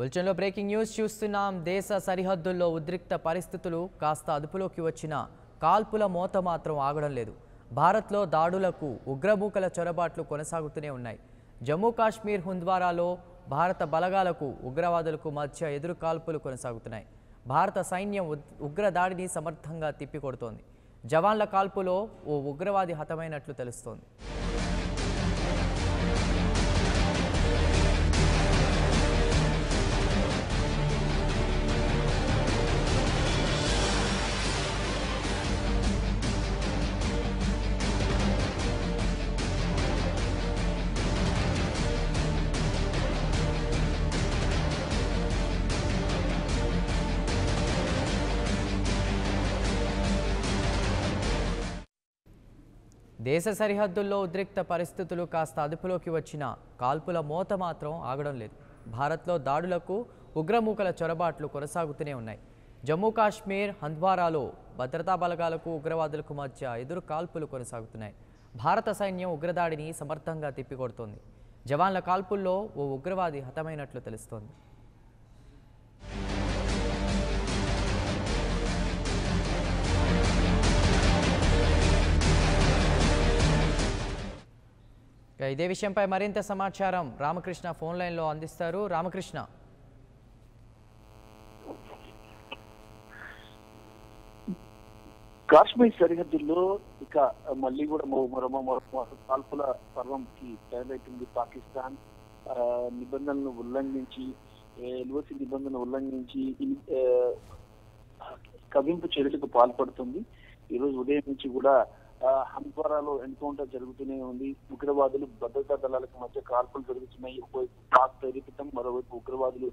బులెటిన్లో breaking news చూస్తున్నాం. దేశ సరిహద్దుల్లో ఉద్రిక్త పరిస్థితులు కాస్త అదుపులోకి వచ్చిన కాల్పుల మోత మాత్రం ఆగడం లేదు. భారత్లో దాడులకు ఉగ్రమూకల చొరబాట్లు కొనసాగుతూనే ఉన్నాయి. జమ్మూ కాశ్మీర్ హుంద్వారాలో భారత బలగాలకు ఉగ్రవాదులకు మధ్య ఎదురు కాల్పులు కొనసాగుతున్నాయి. భారత సైన్యం ఉగ్ర దాడిని సమర్థంగా తిప్పికొడుతోంది. జవాన్ల కాల్పులో ఓ ఉగ్రవాది హతమైనట్లు తెలుస్తోంది. దేశ సరిహద్దుల్లో ఉద్రిక్త పరిస్థితులు కాస్త అదుపులోకి వచ్చిన కాల్పుల మోత మాత్రం ఆగడం లేదు. భారత్లో దాడులకు ఉగ్రమూకల చొరబాట్లు కొనసాగుతూనే ఉన్నాయి. జమ్మూ కాశ్మీర్ హంద్వారాలో భద్రతా బలగాలకు ఉగ్రవాదులకు మధ్య ఎదురు కాల్పులు కొనసాగుతున్నాయి. భారత సైన్యం ఉగ్రదాడిని సమర్థంగా తిప్పికొడుతోంది. జవాన్ల కాల్పుల్లో ఓ ఉగ్రవాది హతమైనట్లు తెలుస్తోంది. ఇదే విషయంపై మరింత సమాచారం రామకృష్ణ ఫోన్ లైన్లో అందిస్తారు. రామకృష్ణ, కాశ్మీర్ సరిహద్దుల్లో ఇక మళ్ళీ కూడా కాల్పుల పర్వంకి తయారైతుంది. పాకిస్తాన్ నిబంధనలను ఉల్లంఘించి ఎల్ఓసి నిబంధనలు ఉల్లంఘించి కవింపు చర్యలకు పాల్పడుతుంది. ఈరోజు ఉదయం నుంచి కూడా హంద్వారాలో ఎన్కౌంటర్ జరుగుతూనే ఉంది. ఉగ్రవాదులు భద్రతా దళాలకు మధ్య కాల్పులు జరుగుతున్నాయి. ఒకవైపు పాక్ ప్రేరేపితం, మరోవైపు ఉగ్రవాదులు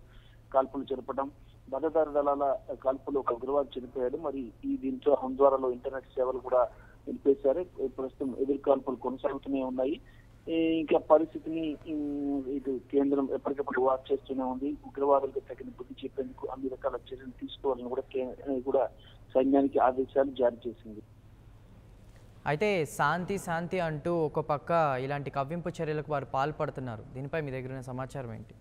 కాల్పులు జరపడం. భద్రతా దళాల కాల్పులు ఒక ఉగ్రవాది చనిపోయాడు. మరి దీంతో హంద్వారాలో ఇంటర్నెట్ సేవలు కూడా నిలిపేశారు. ప్రస్తుతం ఎదురు కాల్పులు కొనసాగుతూనే ఉన్నాయి. ఇంకా పరిస్థితిని ఇటు కేంద్రం ఎప్పటికప్పుడు వాచ్ చేస్తూనే ఉంది. ఉగ్రవాదులకు తగిన బుద్ధి చెప్పేందుకు అన్ని రకాల చర్యలు తీసుకోవాలని కూడా సైన్యానికి ఆదేశాలు జారీ చేసింది. అయితే శాంతి అంటూ ఒక పక్క ఇలాంటి కవ్వింపు చర్యలకు వారు పాల్పడుతున్నారు. దీనిపై మీ దగ్గర ఉన్న సమాచారం ఏంటి?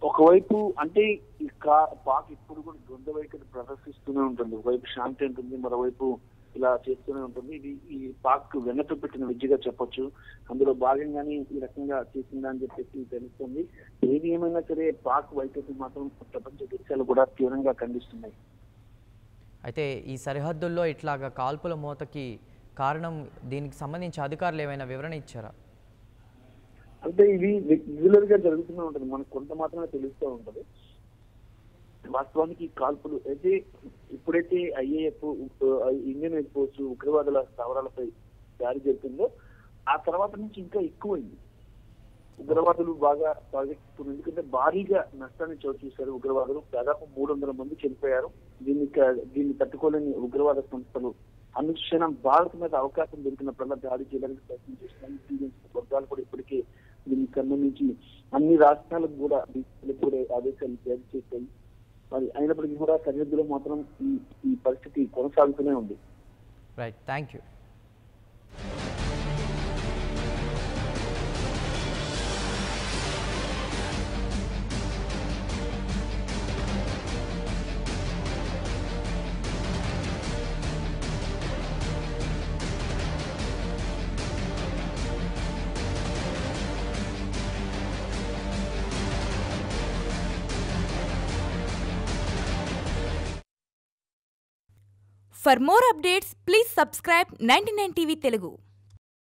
ఒకవైపు అంటే పాక్ ఇప్పుడు కూడా ద్వంద్వ వైఖరి ప్రదర్శిస్తూనే ఉంటుంది. ఒకవైపు శాంతి ఉంటుంది, మరోవైపు ఇలా చేస్తూనే ఉంటుంది. ఇది ఈ పాక్ వెన్నతో పెట్టిన విద్యగా చెప్పొచ్చు. అందులో భాగంగానే ఈ రకంగా చేసిందని చెప్పేసి తెలుస్తుంది. ఏది ఏమైనా సరే పాక్ వైఖరి మాత్రం ప్రపంచ దేశాలు కూడా తీవ్రంగా ఖండిస్తున్నాయి. అయితే ఈ సరిహద్దుల్లో ఇట్లాగా కాల్పుల మోతకి కారణం, దీనికి సంబంధించి అధికారులు ఏమైనా వివరణ ఇచ్చారా? అంటే ఇది రెగ్యులర్ గా జరుగుతూనే ఉంటుంది. మనకు కొంత మాత్రమే తెలుస్తూ ఉంటది. వాస్తవానికి కాల్పులు అయితే ఎప్పుడైతే ఐఏఎఫ్ ఇండియన్ ఎయిర్ ఫోర్స్ ఉగ్రవాదుల స్థావరాలపై దాడి జరుగుతుందో ఆ తర్వాత నుంచి ఇంకా ఎక్కువైంది. ఉగ్రవాదులు బాగా సాగిస్తున్నారు. ఎందుకంటే భారీగా నష్టాన్ని చోటు చేశారు ఉగ్రవాదులు. దాదాపు 300 మంది చనిపోయారు. దీన్ని తట్టుకోలేని ఉగ్రవాద సంస్థలు అనుక్షణం భారత్ మీద అవకాశం దొరికినప్పుడల్లా దాడి చేయడానికి ప్రయత్నం చేస్తున్నాయి. వర్గాలు కూడా ఇప్పటికే దీనికి సంబంధించి అన్ని రాష్ట్రాలకు కూడా ఆదేశాలు జారీ చేశాయి. మరి అయినప్పటికీ కూడా సరిహద్దులో మాత్రం ఈ పరిస్థితి కొనసాగుతూనే ఉంది. Right, thank you. For more updates, please subscribe 99 TV Telugu.